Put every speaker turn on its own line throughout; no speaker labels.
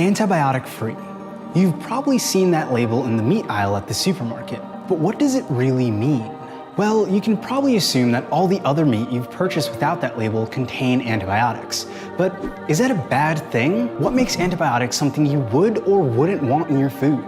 Antibiotic-free. You've probably seen that label in the meat aisle at the supermarket, but what does it really mean? Well, you can probably assume that all the other meat you've purchased without that label contain antibiotics. But is that a bad thing? What makes antibiotics something you would or wouldn't want in your food?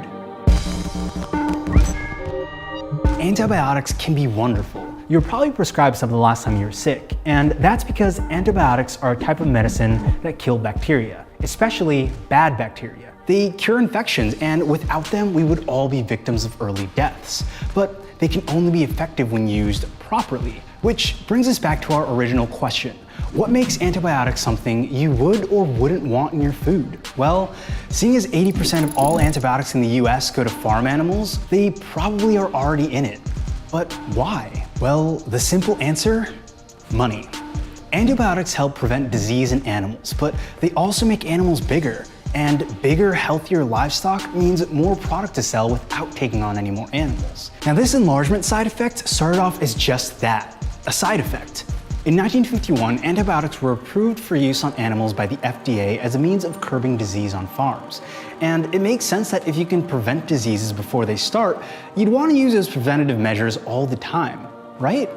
Antibiotics can be wonderful. You were probably prescribed some the last time you were sick, and that's because antibiotics are a type of medicine that kill bacteria, especially bad bacteria. They cure infections, and without them, we would all be victims of early deaths. But they can only be effective when used properly, which brings us back to our original question. What makes antibiotics something you would or wouldn't want in your food? Well, seeing as 80% of all antibiotics in the US go to farm animals, they probably are already in it. But why? Well, the simple answer? Money. Antibiotics help prevent disease in animals, but they also make animals bigger. And bigger, healthier livestock means more product to sell without taking on any more animals. Now, this enlargement side effect started off as just that, a side effect. In 1951, antibiotics were approved for use on animals by the FDA as a means of curbing disease on farms. And it makes sense that if you can prevent diseases before they start, you'd want to use those preventative measures all the time, right?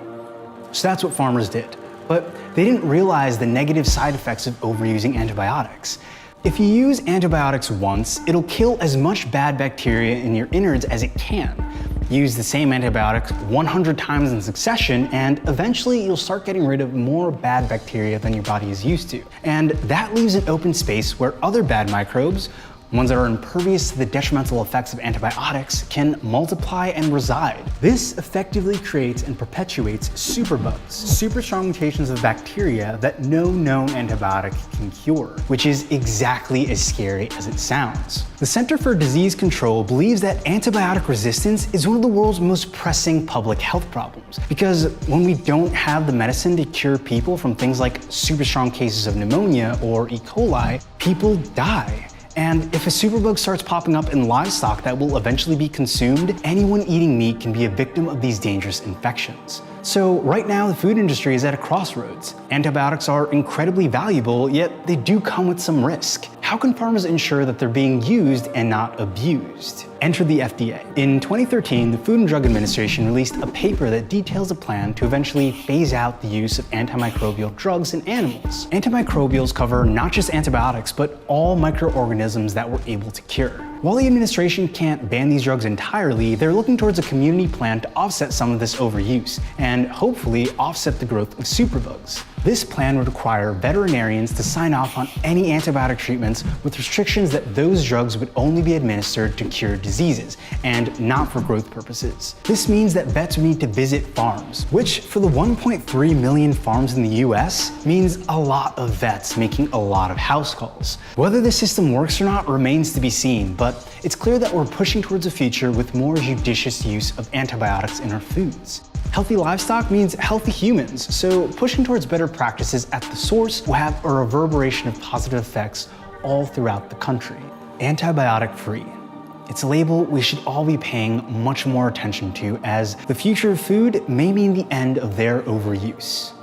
So that's what farmers did. But they didn't realize the negative side effects of overusing antibiotics. If you use antibiotics once, it'll kill as much bad bacteria in your innards as it can. Use the same antibiotics 100 times in succession, and eventually you'll start getting rid of more bad bacteria than your body is used to. And that leaves an open space where other bad microbes, ones that are impervious to the detrimental effects of antibiotics, can multiply and reside. This effectively creates and perpetuates superbugs, super strong mutations of bacteria that no known antibiotic can cure, which is exactly as scary as it sounds. The Center for Disease Control believes that antibiotic resistance is one of the world's most pressing public health problems, because when we don't have the medicine to cure people from things like super strong cases of pneumonia or E. coli, people die. And if a superbug starts popping up in livestock that will eventually be consumed, anyone eating meat can be a victim of these dangerous infections. So right now, the food industry is at a crossroads. Antibiotics are incredibly valuable, yet they do come with some risk. How can farmers ensure that they're being used and not abused? Enter the FDA. In 2013, the Food and Drug Administration released a paper that details a plan to eventually phase out the use of antimicrobial drugs in animals. Antimicrobials cover not just antibiotics, but all microorganisms that we're able to cure. While the administration can't ban these drugs entirely, they're looking towards a community plan to offset some of this overuse and hopefully offset the growth of superbugs. This plan would require veterinarians to sign off on any antibiotic treatments with restrictions that those drugs would only be administered to cure diseases and not for growth purposes. This means that vets would need to visit farms, which for the 1.3 million farms in the US means a lot of vets making a lot of house calls. Whether the system works or not remains to be seen, but it's clear that we're pushing towards a future with more judicious use of antibiotics in our foods. Healthy livestock means healthy humans, so pushing towards better practices at the source will have a reverberation of positive effects all throughout the country. Antibiotic-free. It's a label we should all be paying much more attention to, as the future of food may mean the end of their overuse.